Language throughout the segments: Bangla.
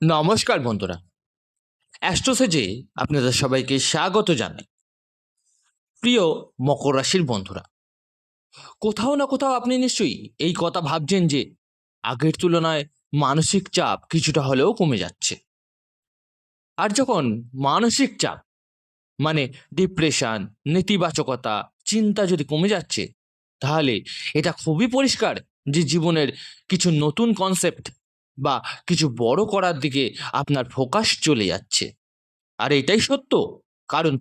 নমস্কার বন্ধুরা, অ্যাস্ট্রোসেজে আপনাদের সবাইকে স্বাগত জানাই। প্রিয় মকর রাশির বন্ধুরা, কোথাও না কোথাও আপনি নিশ্চয়ই এই কথা ভাবছেন যে আগের তুলনায় মানসিক চাপ কিছুটা হলেও কমে যাচ্ছে। আর যখন মানসিক চাপ মানে ডিপ্রেশন, নেতিবাচকতা, চিন্তা যদি কমে যাচ্ছে, তাহলে এটা খুবই পরিষ্কার যে জীবনের কিছু নতুন কনসেপ্ট বা কিছু বড় করার দিকে আপনার ফোকাস চলে যাচ্ছে। আর এটাই সত্য, কারণ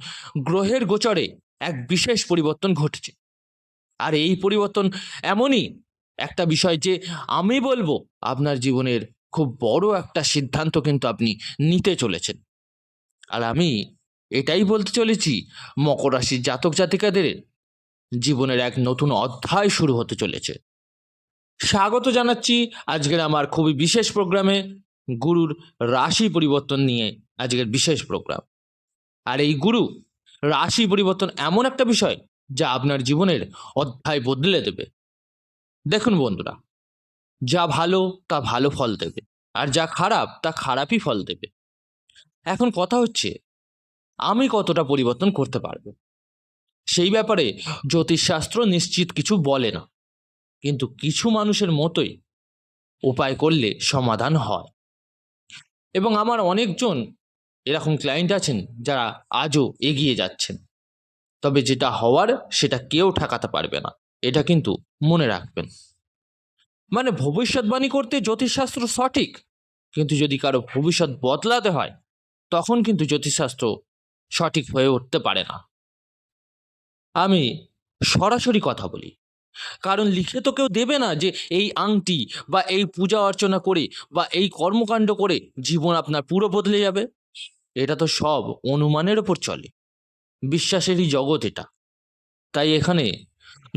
গ্রহের গোচরে এক বিশেষ পরিবর্তন ঘটছে। আর এই পরিবর্তন এমনই একটা বিষয় যে আমি বলবো আপনার জীবনের খুব বড় একটা সিদ্ধান্ত কিন্তু আপনি নিতে চলেছেন। আর আমি এটাই বলতে চলেছি, মকর রাশির জাতক জাতিকাদের জীবনের এক নতুন অধ্যায় শুরু হতে চলেছে। স্বাগত জানাচ্ছি আজকের আমার খুবই বিশেষ প্রোগ্রামে, গুরুর রাশি পরিবর্তন নিয়ে আজকের বিশেষ প্রোগ্রাম। আর এই গুরু রাশি পরিবর্তন এমন একটা বিষয় যা আপনার জীবনের অধ্যায় বদলে দেবে। দেখুন বন্ধুরা, যা ভালো তা ভালো ফল দেবে, আর যা খারাপ তা খারাপই ফল দেবে। এখন কথা হচ্ছে, আমি কতটা পরিবর্তন করতে পারবো সেই ব্যাপারে জ্যোতিষশাস্ত্র নিশ্চিত কিছু বলে না, কিন্তু কিছু মানুষের মতোই উপায় করলে সমাধান হয়। এবং আমার অনেকজন এরকম ক্লায়েন্ট আছেন যারা আজও এগিয়ে যাচ্ছেন। তবে যেটা হওয়ার সেটা কেউ ঠেকাতে পারবে না, এটা কিন্তু মনে রাখবেন। মানে ভবিষ্যৎবাণী করতে জ্যোতিষশাস্ত্র সঠিক, কিন্তু যদি কারো ভবিষ্যৎ বদলাতে হয় তখন কিন্তু জ্যোতিষশাস্ত্র সঠিক হয়ে উঠতে পারে না। আমি সরাসরি কথা বলি, কারণ লিখে তো কেউ দেবে না যে এই আংটি বা এই পূজা অর্চনা করে বা এই কর্মকাণ্ড করে জীবন আপনার পুরো বদলে যাবে। এটা তো সব অনুমানের ওপর চলে, বিশ্বাসেরই জগৎ এটা। তাই এখানে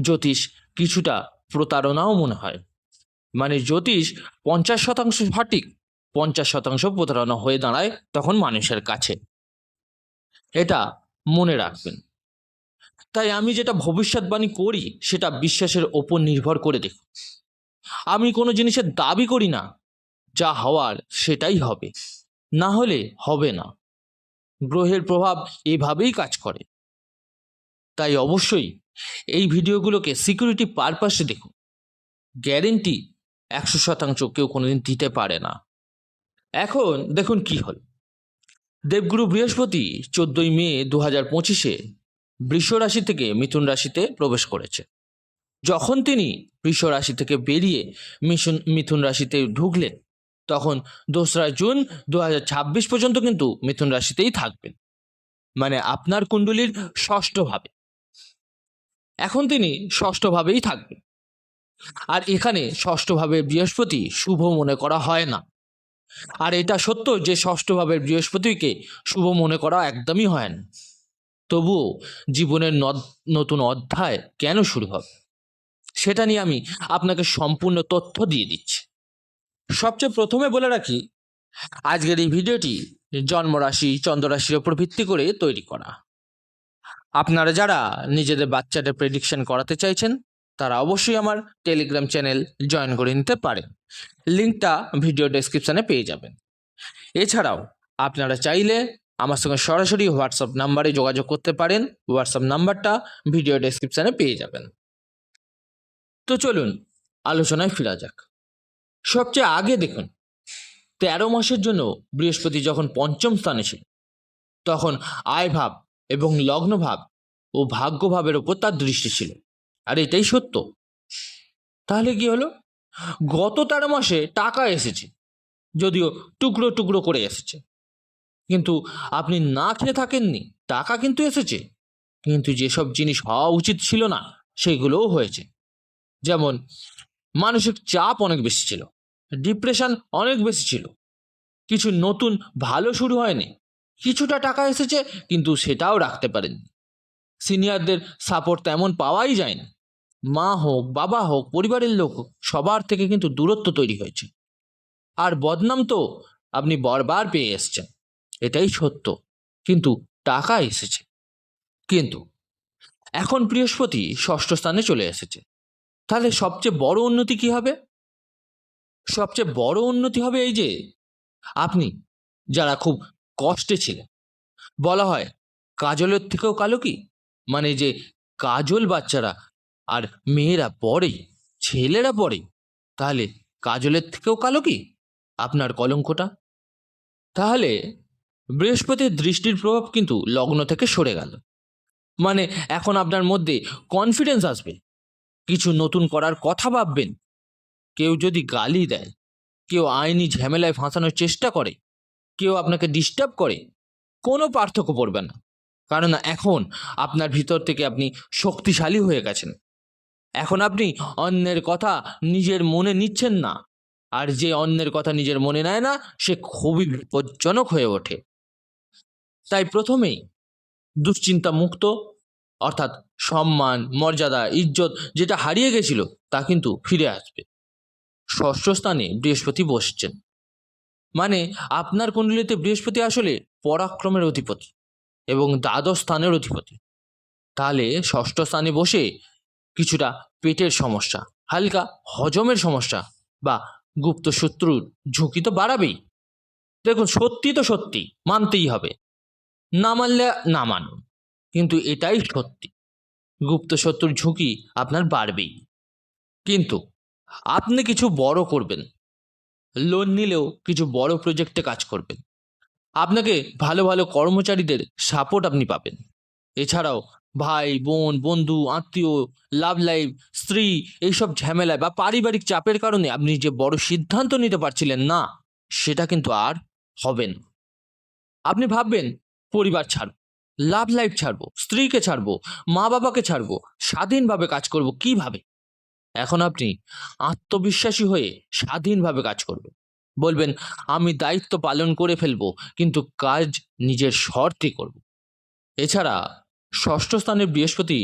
জ্যোতিষ কিছুটা প্রতারণাও মনে হয়। মানে জ্যোতিষ 50% সঠিক, 50% প্রতারণা হয়ে দাঁড়ায় তখন মানুষের কাছে। এটা মনে রাখবেন। তাই আমি যেটা ভবিষ্যৎবাণী করি সেটা বিশ্বাসের ওপর নির্ভর করে দেখুন। আমি কোনো জিনিসের দাবি করি না, যা হওয়ার সেটাই হবে, না হলে হবে না। গ্রহের প্রভাব এভাবেই কাজ করে। তাই অবশ্যই এই ভিডিওগুলোকে সিকিউরিটি পারপাসে দেখুন। গ্যারেন্টি 100% কেউ কোনোদিন দিতে পারে না। এখন দেখুন কি হল। দেবগুরু বৃহস্পতি 14 মে 2025 বৃষ রাশি থেকে মিথুন রাশিতে প্রবেশ করেছে। যখন তিনি বৃষ রাশি থেকে বেরিয়ে মিথুন রাশিতে ঢুকলেন, তখন 2রা জুন 2026 পর্যন্ত কিন্তু মিথুন রাশিতেই থাকবেন, মানে আপনার কুণ্ডলীর ষষ্ঠ ভাবে। এখন তিনি ষষ্ঠ ভাবেই থাকবেন। আর এখানে ষষ্ঠ ভাবে বৃহস্পতি শুভ মনে করা হয় না। আর এটা সত্য যে ষষ্ঠ ভাবের বৃহস্পতিকে শুভ মনে করা একদমই হয় না। তবুও জীবনের নতুন অধ্যায় কেন শুরু হবে সেটা নিয়ে আমি আপনাকে সম্পূর্ণ তথ্য দিয়ে দিচ্ছি। সবচেয়ে প্রথমে বলে রাখি, আজকের এই ভিডিওটি জন্মরাশি চন্দ্ররাশির ওপর ভিত্তি করে তৈরি করা। আপনারা যারা নিজেদের বাচ্চাদের প্রেডিকশন করাতে চাইছেন তারা অবশ্যই আমার টেলিগ্রাম চ্যানেল জয়েন করে নিতে পারেন। লিঙ্কটা ভিডিও ডেসক্রিপশানে পেয়ে যাবেন। এছাড়াও আপনারা চাইলে আমার সঙ্গে সরাসরি হোয়াটসঅ্যাপ নাম্বারে যোগাযোগ করতে পারেন। হোয়াটসঅ্যাপ নাম্বারটা ভিডিও ডেসক্রিপশানে পেয়ে যাবেন। তো চলুন আলোচনায় ফেরা যাক। সবচেয়ে আগে দেখুন, 13 মাসের জন্য বৃহস্পতি যখন পঞ্চম স্থানে ছিল, তখন আয় ভাব এবং লগ্ন ভাব ও ভাগ্য ভাবের ওপর তার দৃষ্টি ছিল। আর এটাই সত্য। তাহলে কি হলো, গত 13 মাসে টাকা এসেছে, যদিও টুকরো টুকরো করে এসেছে, কিন্তু আপনি না খেয়ে থাকেননি, টাকা কিন্তু এসেছে। কিন্তু যেসব জিনিস হওয়া উচিত ছিল না সেগুলোও হয়েছে। যেমন মানসিক চাপ অনেক বেশি ছিল, ডিপ্রেশন অনেক বেশি ছিল, কিছু নতুন ভালো শুরু হয়নি, কিছুটা টাকা এসেছে কিন্তু সেটাও রাখতে পারেননি, সিনিয়রদের সাপোর্ট তেমন পাওয়াই যায় না, মা হোক বাবা হোক পরিবারের লোক হোক সবার থেকে কিন্তু দূরত্ব তৈরি হয়েছে। আর বদনাম তো আপনি বারবার পেয়ে এসছেন, এটাই সত্য। কিন্তু টাকা এসেছে। কিন্তু এখন বৃহস্পতি ষষ্ঠ স্থানে চলে এসেছে। তাহলে সবচেয়ে বড় উন্নতি কি হবে? সবচেয়ে বড় উন্নতি হবে এই যে আপনি যারা খুব কষ্টে ছিলেন, বলা হয় কাজলের থেকেও কালো কি, মানে যে কাজল বাচ্চারা আর মেয়েরা পরে, ছেলেরা পরে, তাহলে কাজলের থেকেও কালো কি আপনার কলঙ্কটা? তাহলে বৃহস্পতির দৃষ্টির প্রভাব কিন্তু লগ্ন থেকে সরে গেল, মানে এখন আপনার মধ্যে কনফিডেন্স আসবে, কিছু নতুন করার কথা ভাববেন। কেউ যদি গালি দেয়, কেউ আইনি ঝামেলায় ফাঁসানোর চেষ্টা করে, কেউ আপনাকে ডিস্টার্ব করে, কোনো পার্থক্য পড়বে না, কারণ এখন আপনার ভিতর থেকে আপনি শক্তিশালী হয়ে গেছেন। এখন আপনি অন্যের কথা নিজের মনে নিচ্ছেন না, আর যে অন্যের কথা নিজের মনে নেয় না সে খুবই বিপজ্জনক হয়ে ওঠে। তাই প্রথমেই দুশ্চিন্তা মুক্ত, অর্থাৎ সম্মান, মর্যাদা, ইজ্জত যেটা হারিয়ে গেছিল তা কিন্তু ফিরে আসবে। ষষ্ঠ স্থানে বৃহস্পতি বসছেন, মানে আপনার কুণ্ডলিতে বৃহস্পতি আসলে পরাক্রমের অধিপতি এবং দ্বাদশ স্থানের অধিপতি। তাহলে ষষ্ঠ স্থানে বসে কিছুটা পেটের সমস্যা, হালকা হজমের সমস্যা বা গুপ্ত শত্রুর ঝুঁকি তো বাড়াবেই। দেখুন, সত্যি তো সত্যি, মানতেই হবে, না মানলে না মানুন, কিন্তু এটাই সত্যি, গুপ্ত শত্রুর ঝুঁকি আপনার বাড়বেই। কিন্তু আপনি কিছু বড় করবেন, লোন নিলেও কিছু বড় প্রজেক্টে কাজ করবেন, আপনাকে ভালো ভালো কর্মচারীদের সাপোর্ট আপনি পাবেন। এছাড়াও ভাই, বোন, বন্ধু, আত্মীয়, লাভ লাইফ, স্ত্রী, এইসব ঝামেলায় বা পারিবারিক চাপের কারণে আপনি যে বড় সিদ্ধান্ত নিতে পারছিলেন না, সেটা কিন্তু আর হবে না। আপনি ভাববেন পরিবার ছাড়ব, লাভ লাইফ ছাড়বো, স্ত্রীকে ছাড়বো, মা বাবাকে ছাড়বো, স্বাধীনভাবে কাজ করব কিভাবে। এখন আপনি আত্মবিশ্বাসী হয়ে স্বাধীনভাবে কাজ করবেন, বলবেন আমি দায়িত্ব পালন করে ফেলবো, কিন্তু কাজ নিজের শর্তে করব। এছাড়া ষষ্ঠ স্থানে বৃহস্পতি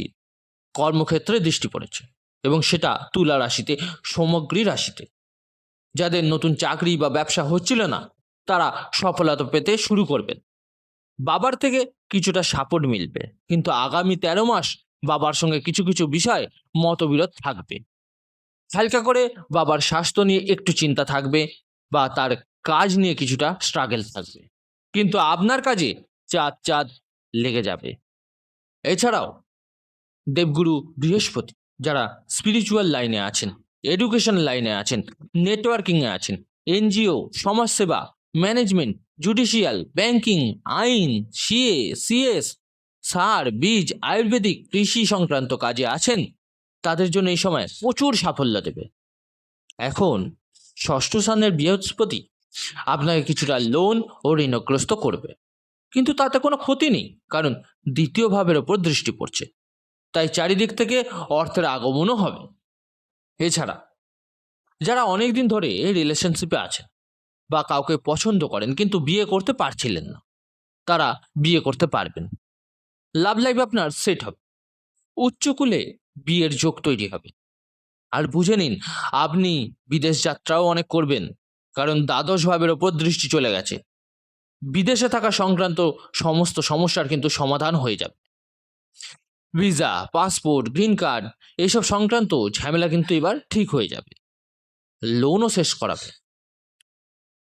কর্মক্ষেত্রে দৃষ্টি পড়েছে, এবং সেটা তুলা রাশিতে, সমগ্রী রাশিতে। যাদের নতুন চাকরি বা ব্যবসা হচ্ছিল না, তারা সফলতা পেতে শুরু করবেন। বাবার থেকে কিছুটা সাপোর্ট মিলবে, কিন্তু আগামী 13 মাস বাবার সঙ্গে কিছু কিছু বিষয় মতবিরোধ থাকবে। হালকা করে বাবার স্বাস্থ্য নিয়ে একটু চিন্তা থাকবে, বা তার কাজ নিয়ে কিছুটা স্ট্রাগল থাকবে, কিন্তু আপনার কাজে চাঁদ চাঁদ লেগে যাবে। এছাড়াও দেবগুরু বৃহস্পতি যারা স্পিরিচুয়াল লাইনে আছেন, এডুকেশন লাইনে আছেন, নেটওয়ার্কিংয়ে আছেন, এনজিও, সমাজসেবা, ম্যানেজমেন্ট, জুডিশিয়াল, ব্যাংকিং, আইন, সিএ, সিএস, সার, বীজ, আয়ুর্বেদিক, কৃষি সংক্রান্ত কাজে আছেন, তাদের জন্য এই সময় প্রচুর সাফল্য দেবে। এখন ষষ্ঠ স্থানের বৃহস্পতি আপনাকে কিছুটা লোন ও ঋণগ্রস্ত করবে, কিন্তু তাতে কোনো ক্ষতি নেই, কারণ দ্বিতীয় ভাবের ওপর দৃষ্টি পড়ছে, তাই চারিদিক থেকে অর্থের আগমনও হবে। এছাড়া যারা অনেক দিন ধরে রিলেশনশিপে আছেন বা কাউকে পছন্দ করেন কিন্তু বিয়ে করতে পারছিলেন না, তারা বিয়ে করতে পারবেন। লাভ লাইফ আপনার সেট হবে, উচ্চকুলে বিয়ের যোগ তৈরি হবে। আর বুঝে নিন, আপনি বিদেশ যাত্রাও অনেক করবেন, কারণ দ্বাদশ ভাবের ওপর দৃষ্টি চলে গেছে। বিদেশে থাকা সংক্রান্ত সমস্ত সমস্যার কিন্তু সমাধান হয়ে যাবে। ভিসা, পাসপোর্ট, গ্রিন কার্ড, এইসব সংক্রান্ত ঝামেলা কিন্তু এবার ঠিক হয়ে যাবে। লোনও শেষ করাবে,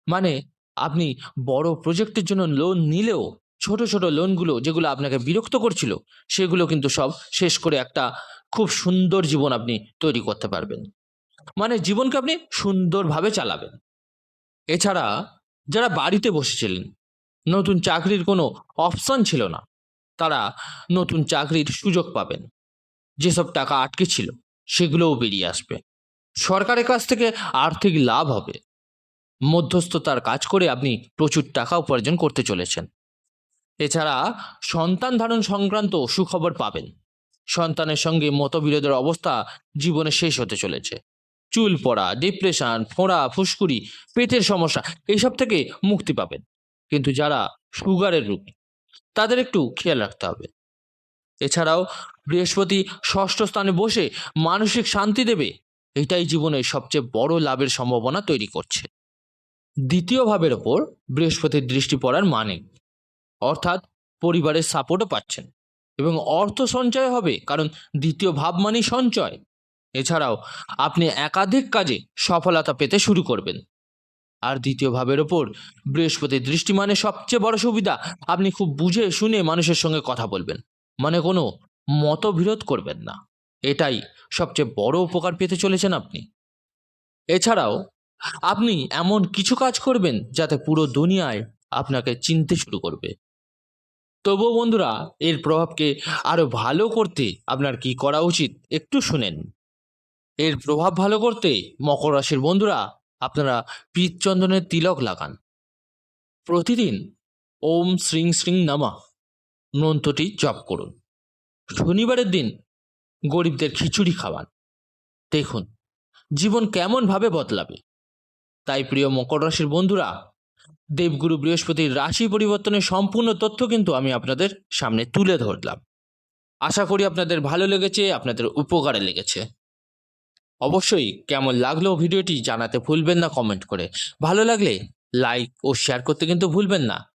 মানে আপনি বড় প্রজেক্টের জন্য লোন নিলেও ছোট ছোট লোনগুলো যেগুলো আপনাকে বিরক্ত করছিল, সেগুলো কিন্তু সব শেষ করে একটা খুব সুন্দর জীবন আপনি তৈরি করতে পারবেন, মানে জীবনকে আপনি সুন্দরভাবে চালাবেন। এছাড়া যারা বাড়িতে বসেছিলেন, নতুন চাকরির কোনো অপশন ছিল না, তারা নতুন চাকরির সুযোগ পাবেন। যেসব টাকা আটকে ছিল সেগুলোও বেরিয়ে আসবে। সরকারের কাছ থেকে আর্থিক লাভ হবে। মধ্যস্থতার কাজ করে আপনি প্রচুর টাকা উপার্জন করতে চলেছেন। এছাড়া সন্তান ধারণ সংক্রান্ত সুখবর পাবেন। সন্তানের সঙ্গে মতবিরোধের অবস্থা জীবনে শেষ হতে চলেছে। চুল পড়া, ডিপ্রেশন, ফোঁড়া, ফুসকুড়ি, পেটের সমস্যা, এইসব থেকে মুক্তি পাবেন। কিন্তু যারা সুগারের রোগী, তাদের একটু খেয়াল রাখতে হবে। এছাড়াও বৃহস্পতি ষষ্ঠ স্থানে বসে মানসিক শান্তি দেবে, এটাই জীবনের সবচেয়ে বড় লাভের সম্ভাবনা তৈরি করছে। দ্বিতীয় ভাবের ওপর বৃহস্পতির দৃষ্টি পড়ার মানে, অর্থাৎ পরিবারের সাপোর্টও পাচ্ছেন এবং অর্থ সঞ্চয় হবে, কারণ দ্বিতীয় ভাব মানেই সঞ্চয়। এছাড়াও আপনি একাধিক কাজে সফলতা পেতে শুরু করবেন। আর দ্বিতীয় ভাবের ওপর বৃহস্পতির দৃষ্টি মানে সবচেয়ে বড় সুবিধা, আপনি খুব বুঝে শুনে মানুষের সঙ্গে কথা বলবেন, মানে কোনো মতবিরোধ করবেন না। এটাই সবচেয়ে বড় উপকার পেতে চলেছেন আপনি। এছাড়াও আপনি এমন কিছু কাজ করবেন যাতে পুরো দুনিয়ায় আপনাকে চিনতে শুরু করবে। তবুও বন্ধুরা, এর প্রভাবকে আরো ভালো করতে আপনার কি করা উচিত একটু শুনেন। এর প্রভাব ভালো করতে মকর রাশির বন্ধুরা, আপনারা পিতচন্দনের তিলক লাগান। প্রতিদিন ওম শ্রীং শ্রীং নমঃ মন্ত্রটি জপ করুন। শনিবারের দিন গরিবদের খিচুড়ি খাওয়ান। দেখুন জীবন কেমনভাবে বদলাবে। তাই প্রিয় মকর রাশির বন্ধুরা, দেবগুরু বৃহস্পতির রাশি পরিবর্তনের সম্পূর্ণ তথ্য কিন্তু আমি আপনাদের সামনে তুলে ধরলাম। আশা করি আপনাদের ভালো লেগেছে, আপনাদের উপকারে লেগেছে। অবশ্যই কেমন লাগলো ভিডিওটি জানাতে ভুলবেন না কমেন্ট করে। ভালো লাগলে লাইক ও শেয়ার করতে কিন্তু ভুলবেন না।